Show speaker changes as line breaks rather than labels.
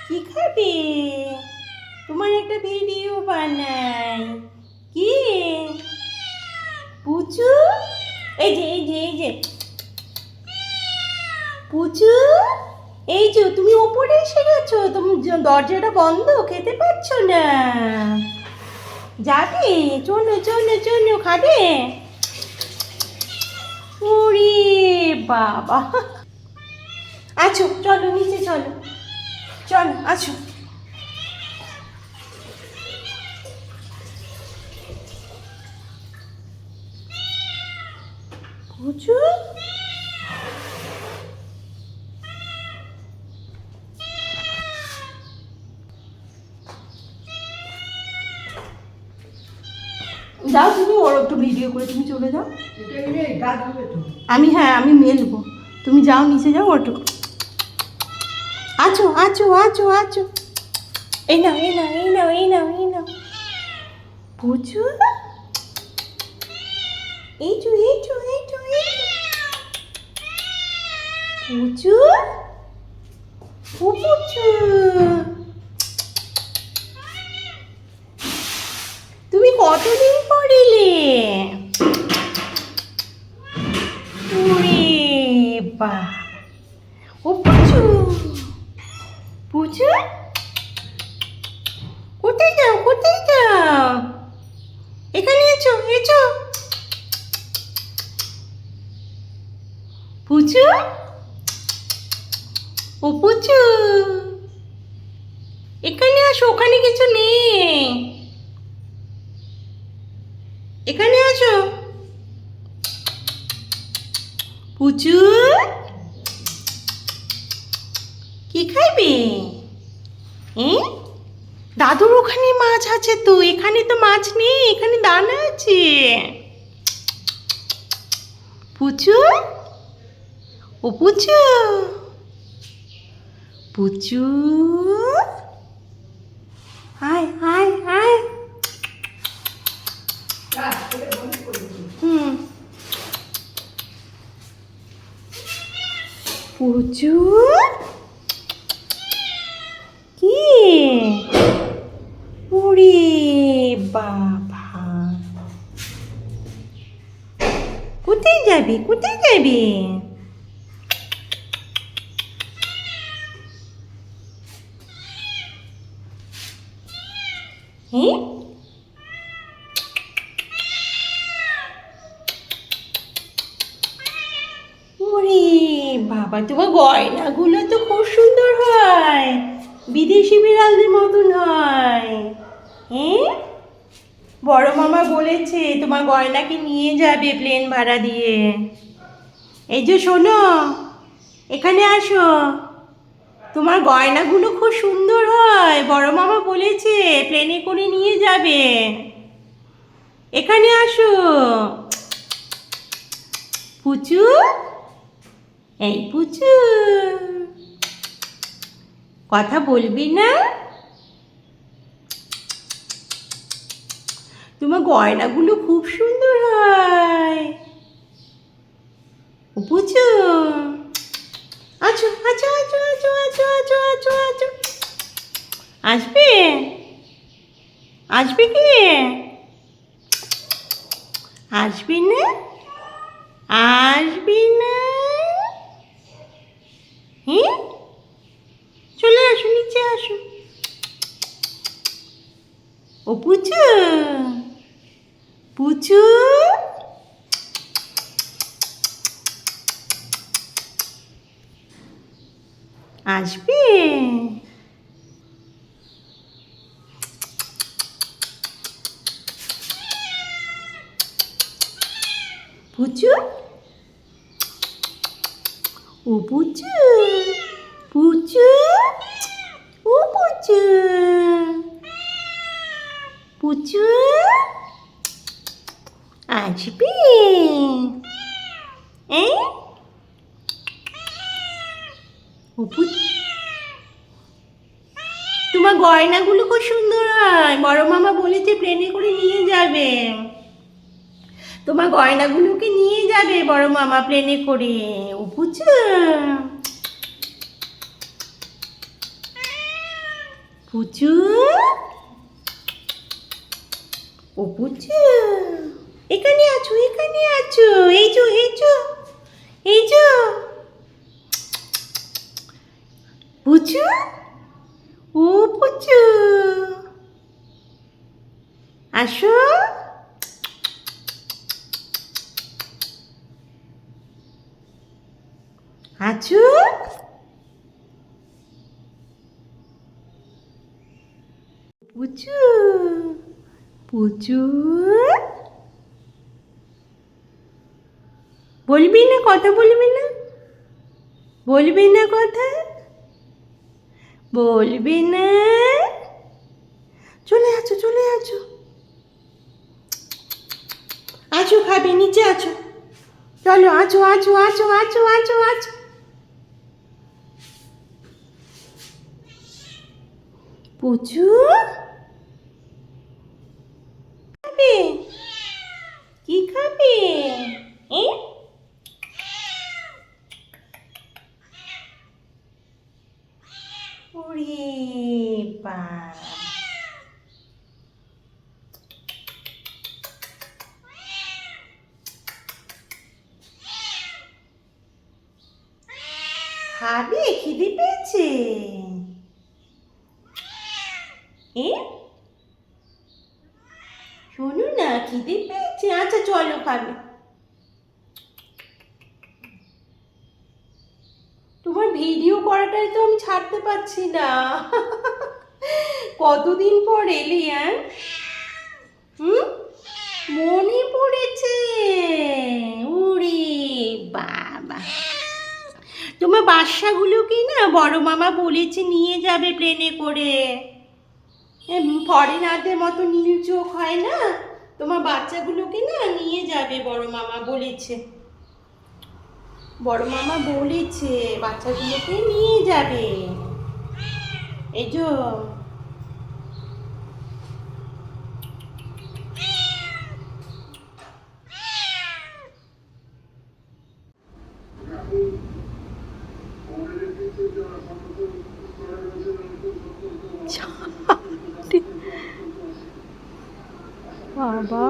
কি খাবে? তোমার একটা ভিডিও বানাই। কি পুচু? এই যে পুচু, এই যে তুমি ওপরে এসে গেছো। তুমি দরজাটা বন্ধ, খেতে পাচ্ছ না। যাবে? চলো চলো চলো, খাবে? ওরে বাবা, আছো চলো নিচে, চলো চলো আছো। পুচু, যাও তুমি, ওর একটু ভিডিও করে তুমি চলে যাও। আমি মেলবো, তুমি যাও নিচে যাও। ওর একটু আছো আছো আছো আছো। এই নাও এই নাও এই নাও এই নাও এই নাও পুচু। এই চু এই চু এই চু এই চু পুচু। ও পুচু, তুমি কতদিন পর এলে? ওরে বা, ও পুচু পুচু, কোথায় যাও কোথায় যাও? এখানে এসো এসো পুচু। ও পুচু, এখানে আসো, ওখানে কিছু নেই, এখানে আসো পুচু। কি খাইবে? দাদুর ওখানে মাছ আছে তো, এখানে তো মাছ নেই, এখানে দানা আছে। পুচু, ও পুচু পুচু, আয় আয় আয়। হুম, পুচু কি? ওরে বাবা, কোথায় যাবি কোথায় যাবি? হ্যাঁ, ওরে বাবা, তোমার গয়নাগুলো তো খুব সুন্দর হয়, বিদেশি বিড়ালদের মতন হয়। হ্যাঁ, বড় মামা বলেছে তোমার গয়নাকে নিয়ে যাবে প্লেন ভাড়া দিয়ে। এই যে শোনো, এখানে আসো, তোমার গয়নাগুলো খুব সুন্দর হয়, বড় মামা বলেছে প্লেনে করে নিয়ে যাবে। এখানে আসো পুচু। এই পুচু, কথা বলবি না? তোমার গয়নাগুলো খুব সুন্দর হয়। ও পুচু, আছো আছো আছো আছো আছো আছো আছো আছো। আসবে? আসবে কি? আসবি না? আসবি না? হ্যাঁ, চলে আসো নিচে আসো। ও পুচু পুচু, আসবে? পুচু, ও পুচু পুচু, ও পুচু পুচু, আসবে? ও পুচু, তোমার গয়নাগুলো খুব সুন্দর হয়, বড় মামা বলেছে প্লেনে করে নিয়ে যাবে। তোমার গয়নাগুলোকে নিয়ে যাবে বড় মামা প্লেনে করে। ও পুচু, পুচু, ও পুচু, এখানে আছো, এখানে আছো, এই যো, এই যো, এই যো। পুচু, ও পুচু, আসো। আছো, পুচু, পুচু, বলবি না, কথা বলবি না, বলবি না কথা, বলবি না। চলে আছো, চলে আছো, আছো, খাবে, নিচে আছো, চলো, আছো, আছো, আছো, আছো, আছো, আছো। পুচু, খাবে, কি খাবে? এ ওরে বাবা, খাবে, খিদে পেয়েছে। এ শোনো না, খিদে পেয়েছে, আচ্ছা চলো খাবে। তোমার ভিডিও করাটাই তো আমি ছাড়তে পারছি না। কতদিন পর এলি, হ্যাঁ? হুম, মনে পড়েছে। ওরে বাবা, তোমার বাচ্চাগুলোকে না বড় মামা বলেছে নিয়ে যাবে প্লেনে করে। ফরেনারদের মতো নীল চোখ হয় না, তোমার বাচ্চাগুলোকে না নিয়ে যাবে বড় মামা বলেছে। বড় মামা বলেছে বাচ্চাগুলোকে নিয়ে যাবে। এই যে বাবা